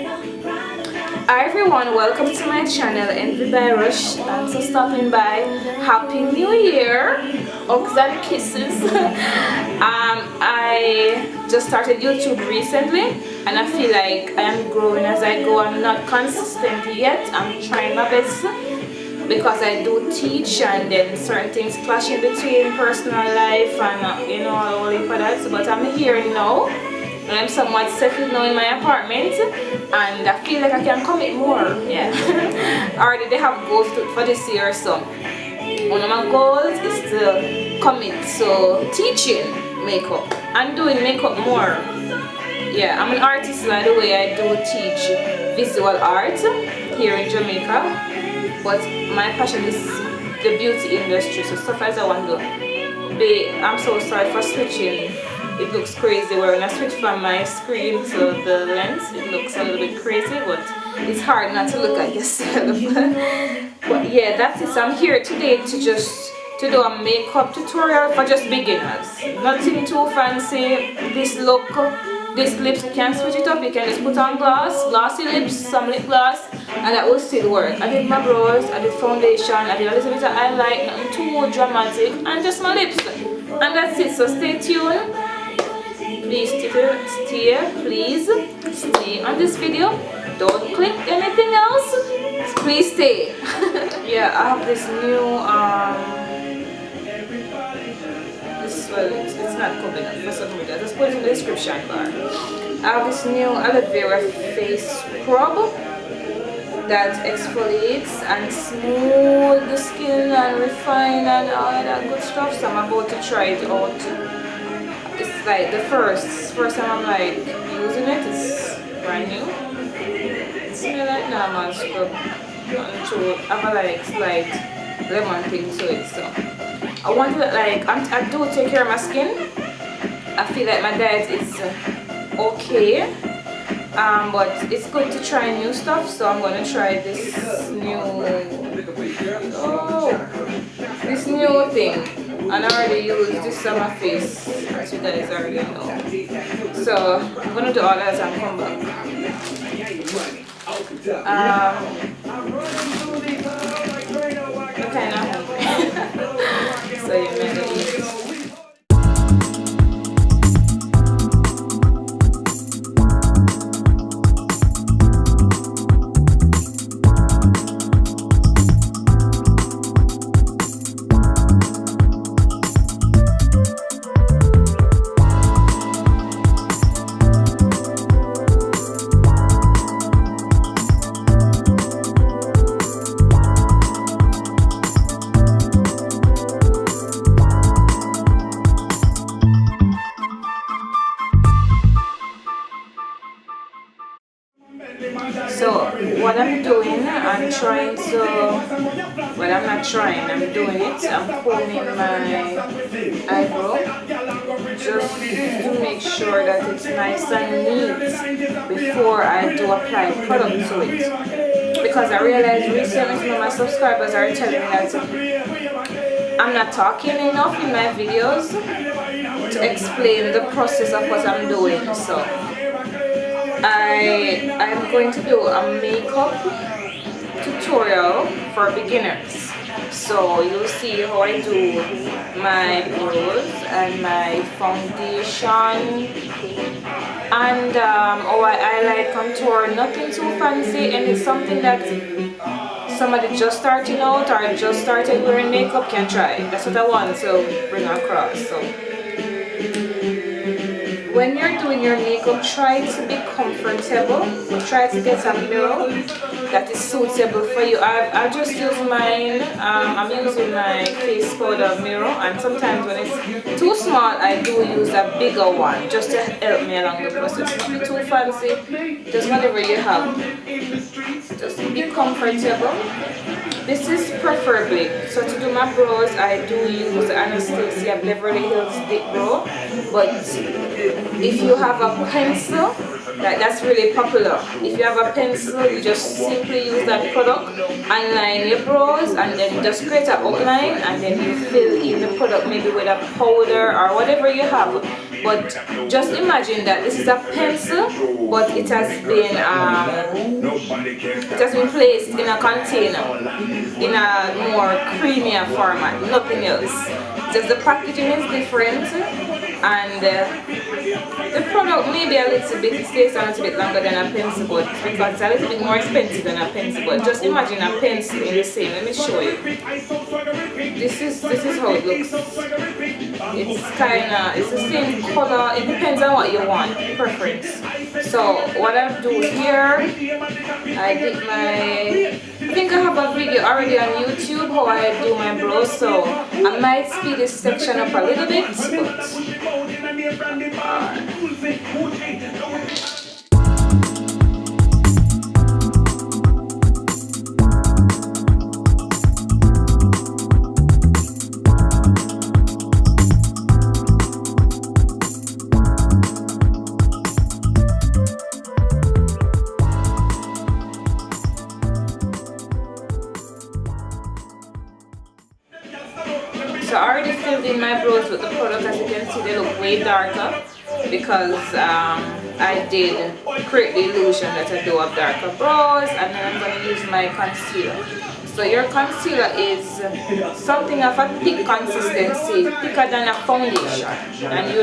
Hi everyone, welcome to my channel ENVIbyRUSH. Thanks for stopping by. Happy New Year! Hugs and kisses. I just started YouTube recently and I feel like I am growing as I go. I'm not consistent yet. I'm trying my best because I do teach and then certain things clash in between personal life and all for that. But I'm here now. I'm somewhat settled now in my apartment and I feel like I can commit more. Yeah. Already they have goals for this year, so one of my goals is to commit to teaching makeup and doing makeup more. Yeah, I'm an artist, by the way. I do teach visual art here in Jamaica, but my passion is the beauty industry, so stuff as I want to be. I'm so sorry for switching. It looks crazy when I switch from my screen to the lens. It looks a little bit crazy, but it's hard not to look at yourself. But yeah, that's it. So I'm here today to do a makeup tutorial for just beginners. Nothing too fancy. This lips, you can switch it up. You can just put on glossy lips, some lip gloss, and that will still work. I did my brows, I did foundation, I did a little bit of highlight, nothing too dramatic, and just my lips. And that's it. So stay tuned. Please stay on this video. Don't click anything else. Please stay. Yeah, I have this new it's not coming up for some reason. Just put it in the description bar. I have this new aloe vera face scrub that exfoliates and smooth the skin and refine and all that good stuff. So I'm about to try it out. It's like the first time I'm like using it. It's brand new. It smells like normal scrub. Nothing too. I have a slight lemon thing to it. So I wanted I do take care of my skin. I feel like my diet is okay. But it's good to try new stuff. So I'm gonna try this new thing. And I already used this on my face, as you guys already know. So I'm gonna do all that and come back. I'm kind of hungry. So you may eat. So what I'm doing, I'm trying to, well I'm not trying, I'm doing it. I'm combing my eyebrow just to make sure that it's nice and neat before I do apply product to it. Because I realized recently some of my subscribers are telling me that I'm not talking enough in my videos to explain the process of what I'm doing. So I'm going to do a makeup tutorial for beginners. So you'll see how I do my brows and my foundation and how I highlight, contour. Nothing too fancy, and it's something that somebody just starting out or just started wearing makeup can try. That's what I want to bring across. So when you're doing your makeup, try to be comfortable. Try to get a mirror that is suitable for you. I just use mine. I'm using my face powder mirror, and sometimes when it's too small, I do use a bigger one just to help me along the process. Not too fancy, just whatever you have. Just be comfortable. This is preferably, so to do my brows, I do use Anastasia Beverly Hills Thick Brow, but if you have a pencil, that's really popular. If you have a pencil, you just simply use that product and line your brows, and then just create an outline, and then you fill in the product maybe with a powder or whatever you have. But just imagine that this is a pencil, but it has been placed in a container in a more creamier format, nothing else. Just the packaging is different, and the product may be a little bit, it stays a little bit longer than a pencil, but because it's a little bit more expensive than a pencil. But just imagine a pencil in the same. Let me show you. This is how it looks. It's the same color. It depends on what you want, preference. So what I do here, I think I have a video already on YouTube how I do my brows, so I might speed this section up a little bit, So I already filled in my brows with the product. As you can see, they look way darker because I did create the illusion that I do have darker brows, and then I'm going to use my concealer. So your concealer is something of a thick consistency, thicker than a foundation, and you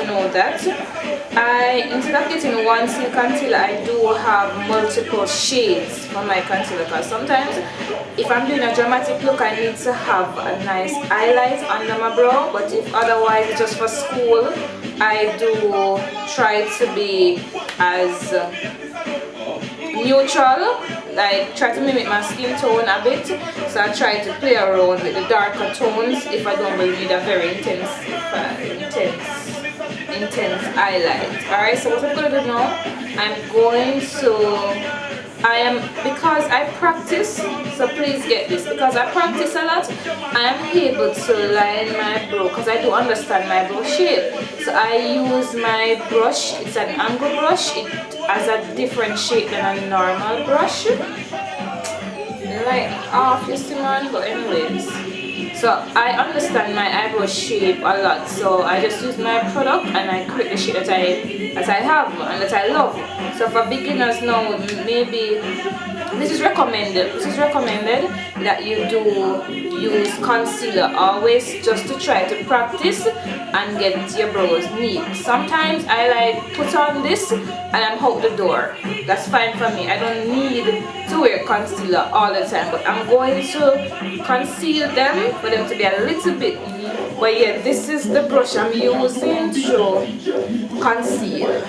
know that. Instead of getting one silk concealer, I do have multiple shades for my concealer, because sometimes if I'm doing a dramatic look, I need to have a nice highlight under my brow, but if otherwise just for school, I do try to be as neutral, like try to mimic my skin tone a bit. So I try to play around with the darker tones if I don't really need a very intense highlight. Alright, so what I'm going to do now, because I practice, so please get this, because I practice a lot, I am able to line my brow, because I do understand my brow shape. So I use my brush, it's an angle brush, it has a different shape than a normal brush. Like half, you see man, but anyways. So I understand my eyebrow shape a lot, so I just use my product and I create the shape that I have and that I love. So for beginners now, maybe this is recommended that you do use concealer always, just to try to practice and get your brows neat. Sometimes I like put on this and I'm out the door. That's fine for me. I don't need to wear concealer all the time, but I'm going to conceal them for them to be a little bit. But yeah, this is the brush I'm using to conceal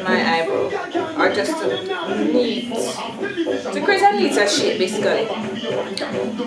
my eyebrow, or just to create a neater shape basically.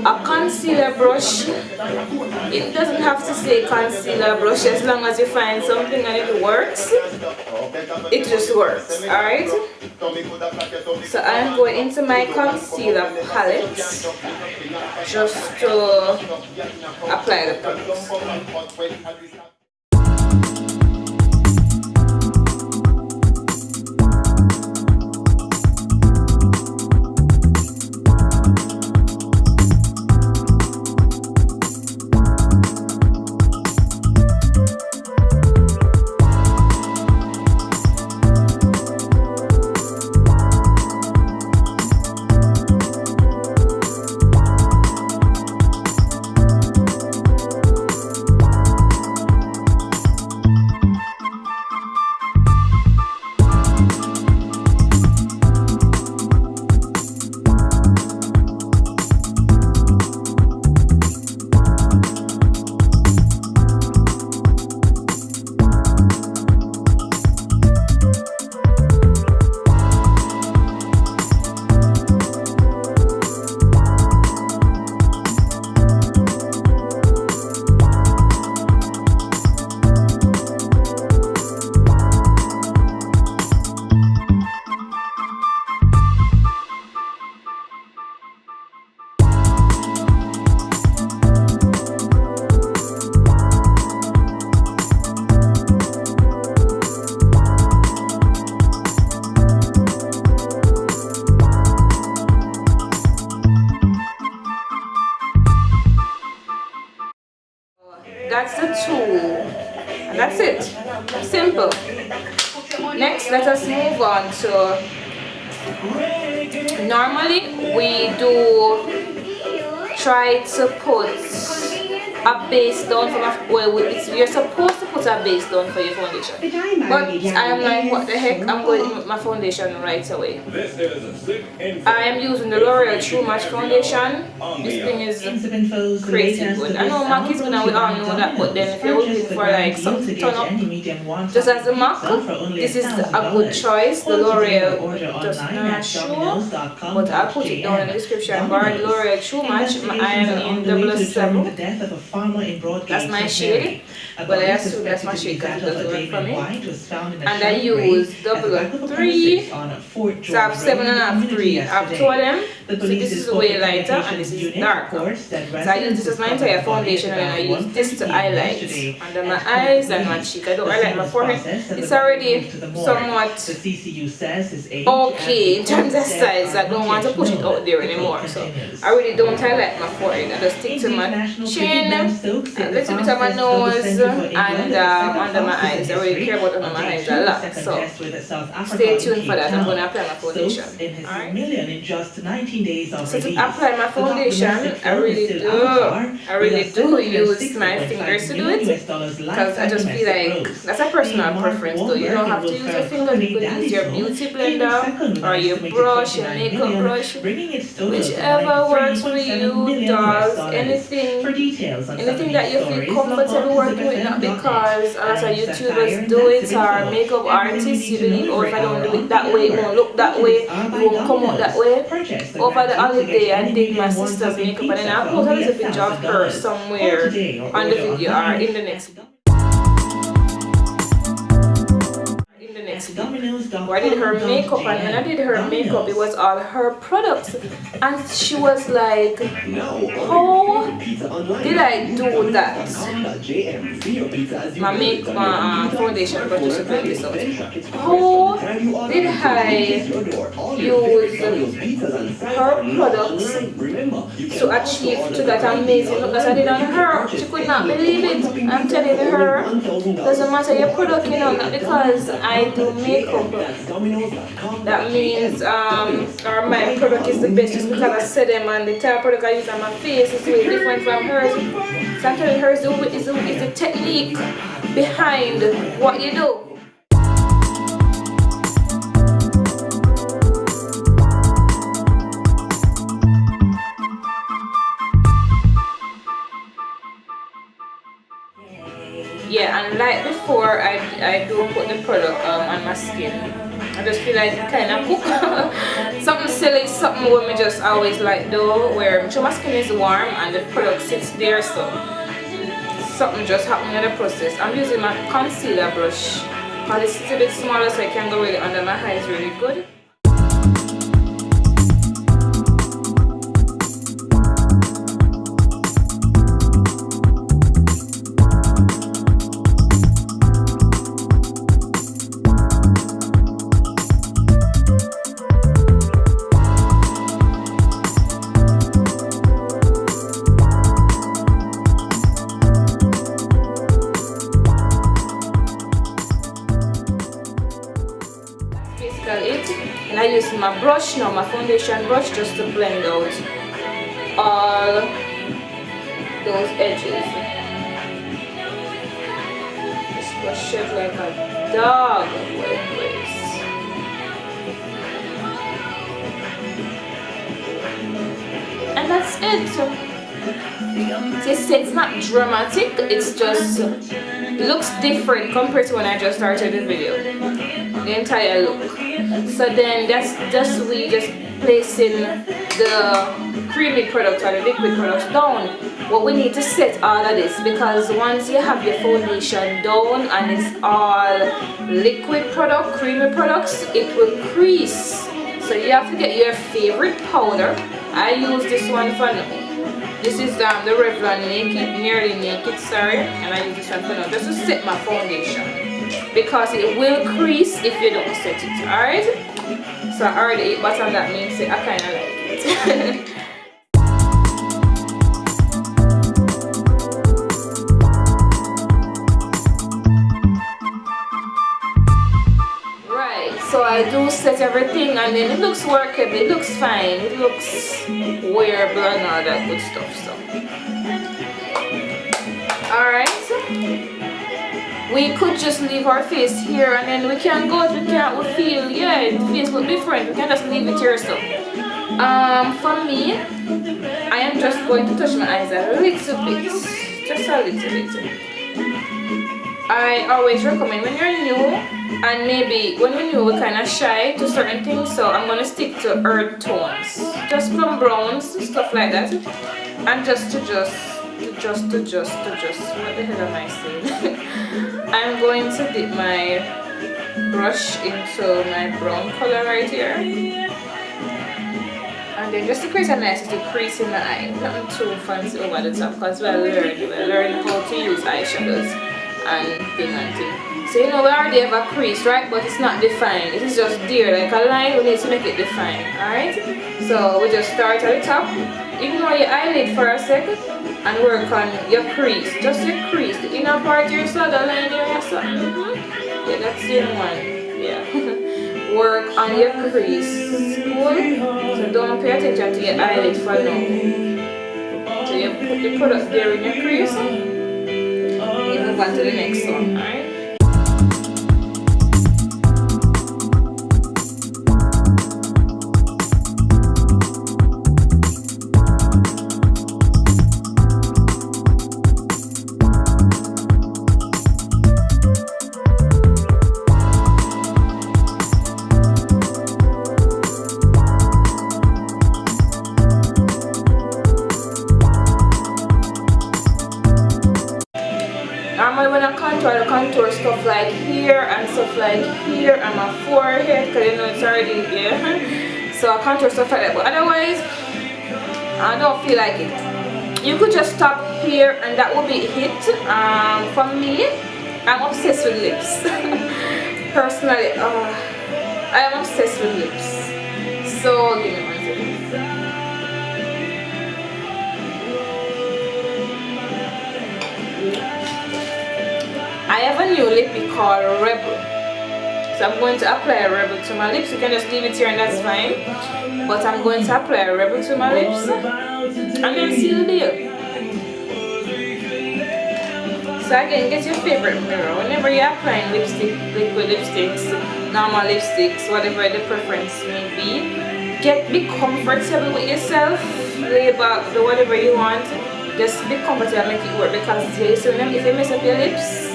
A concealer brush, it doesn't have to say concealer brush, as long as you find something and it works, it just works. Alright, so I'm going into my concealer palette just to apply the products. Next, let us move on to, normally we do try to put a base down from you're supposed to put a base down for your foundation, but I'm like, what the heck, I'm going in with my foundation right away. I am using the L'Oreal True Match foundation. This thing is crazy good. I know MAC is gonna, we all know that, but then if you're looking for like something to turn up just as a MAC, this is a good choice. The L'Oreal, just not sure, but I'll put it down in the description bar. The L'Oreal True Match, I am in 007. That's my shade. Well, I assume that's my shade because it doesn't work for me. And I use 003. So I have 7.5, I have two of them. So this is way lighter and this is darker. So I use this as my entire foundation, and then I use this to highlight under my eyes and my cheek. I don't highlight my forehead. It's already somewhat okay in terms of size. I don't want to push it out there anymore. So I really don't highlight my forehead. I just stick to my chin, a little bit of my nose, and under my eyes. I really care about under my eyes a lot. So stay tuned for that. I'm going to apply my foundation. Alright. So to apply my foundation, I really do use my fingers to do it, because I just feel like that's a personal preference though. You don't have to use your fingers. You could use your beauty blender or your brush, your makeup brush, whichever works for you, dolls, anything that you feel comfortable working with, not because a lot of YouTubers do it or makeup artists, you believe, or if I don't do it that way, it won't look that way, it won't come out that way. Over the holiday, I did my sister's makeup, and then I'll put a little picture of her somewhere on the video or in the next video. Where I did her makeup, and when I did her makeup, it was all her products, and she was like, how did I do that? My foundation brush, just to blend this out. How did I use her products to achieve to that amazing look that I did on her? She could not believe it. I'm telling her, doesn't matter your product, you know, not because I do makeup that means or my product is the best just because I said them, and the type of product I use on my face is way different from hers. So I'm telling hers is the technique behind what you do. Yeah, and like before, I do put the product on my skin. I just feel like it kind of cook. Something silly, something where me just always like do, where my skin is warm and the product sits there, so something just happened in the process. I'm using my concealer brush because it's a bit smaller, so I can go really under my eyes really good. And I use my brush now, my foundation brush, just to blend out all those edges. This brush shaped like a dog. And that's it. It's not dramatic, it's just, it looks different compared to when I just started the video. The entire look. So then that's just placing the creamy product or the liquid products down. But we need to set all of this, because once you have your foundation down and it's all liquid product, creamy products, it will crease. So you have to get your favorite powder. I use this one for now. This is the Revlon Nearly Naked, and I use this one for now just to set my foundation, because it will crease if you don't set it. Alright, so I already ate bottom, that means I kind of like it. So I do set everything and then it looks workable, it looks fine, it looks wearable and all that good stuff. So alright, we could just leave our face here and then we can go if we feel, yeah, the face look different, we can just leave it here. So for me, I am just going to touch my eyes a little bit, just a little bit. I always recommend when you're new, and maybe when you're new we're kind of shy to certain things, so I'm going to stick to earth tones, just plum browns, stuff like that, and just what the hell am I saying? I'm going to dip my brush into my brown color right here, and then just to create a nice little crease in the eye, nothing too fancy over the top, because we're learning how to use eyeshadows and thing and thing. So you know we already have a crease, right? But it's not defined. It is just there, like a line. We need to make it defined. Alright? So we just start at the top. Ignore your eyelid for a second and work on your crease. Just your crease. The inner part here, so the line here, so yeah, that's the one. Yeah. Work on your crease. Cool? So don't pay attention to your eyelid for now. So you put the product there in your crease. You move on to the next one, alright? Normally when I contour stuff like here and stuff like here and my forehead, because you know it's already, yeah. So I contour stuff like that, but otherwise I don't feel like it. You could just stop here and that will be it. For me, I'm obsessed with lips. Personally, I am obsessed with lips. So give me one second. I have a new lippy called Rebel, so I'm going to apply a Rebel to my lips. You can just leave it here and that's fine, but I'm going to apply a Rebel to my lips and then seal the deal. So again, get your favorite mirror whenever you're applying lipstick, liquid lipsticks, normal lipsticks, whatever the preference may be. Be comfortable with yourself, lay back, do whatever you want. Just be comfortable and make it work, because if you mess up your lips,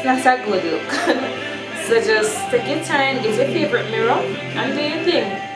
it's not a good look. So just take your time, get your favorite mirror and do your thing.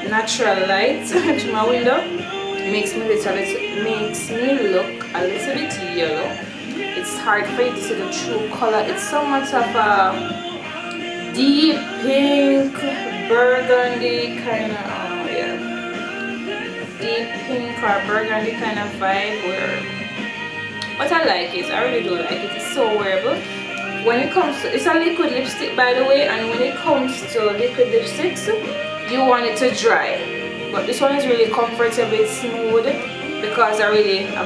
Natural light to my window makes me look a little bit yellow. It's hard for you to see the true color. It's somewhat of a deep pink, burgundy kind of deep pink or burgundy kind of vibe. But I like it. I really do like it. It's so wearable. When it comes to, it's a liquid lipstick by the way, and when it comes to liquid lipsticks, you want it to dry, but this one is really comfortable, it's smooth, because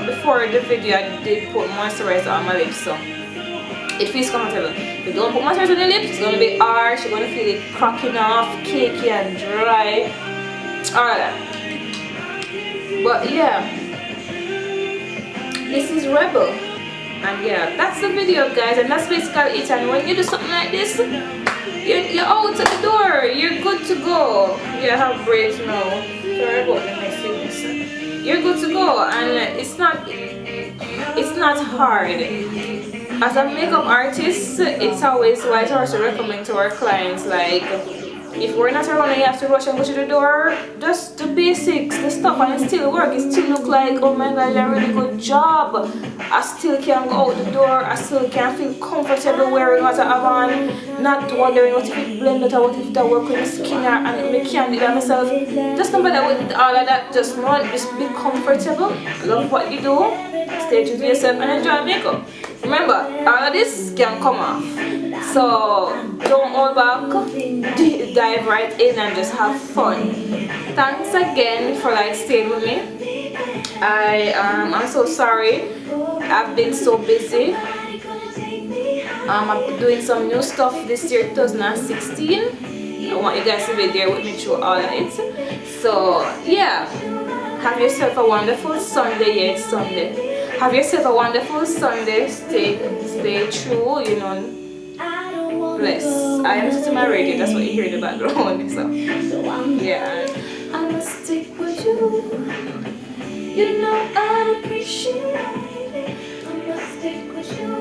before the video I did put moisturizer on my lips, so it feels comfortable. If you don't put moisturizer on your lips, it's going to be harsh, you're going to feel it cracking off, cakey and dry, all that. But yeah, this is Rebel, and yeah, that's the video guys, and that's basically it. And when you do something like this, you're out at the door, you're good to go. Yeah, I have braids now. Sorry about the messiness. You're good to go, and it's not hard. As a makeup artist, it's always wise to recommend to our clients, like, if we're not around and you have to rush and go to the door, just the basics, the stuff, and it still work. It still look like, oh my god, a really good job. I still can go out the door. I still can feel comfortable wearing what I have on, not wondering what if it blend out or what if that work with my skin and me can't do that myself. Just no matter with all of that, just be comfortable. Love what you do. Stay true to yourself and enjoy makeup. Remember, all of this can come off. So don't hold back, dive right in and just have fun. Thanks again for staying with me. I'm so sorry. I've been so busy. I'm doing some new stuff this year, 2016. I want you guys to be there with me through all of it. So yeah, have yourself a wonderful Sunday. Yeah, it's Sunday. Have yourself a wonderful Sunday. Stay true, you know. Bless. I am listening to my radio, that's what you hear in the background. So yeah. I'ma stick with you. You know I appreciate it. I'ma stick with you.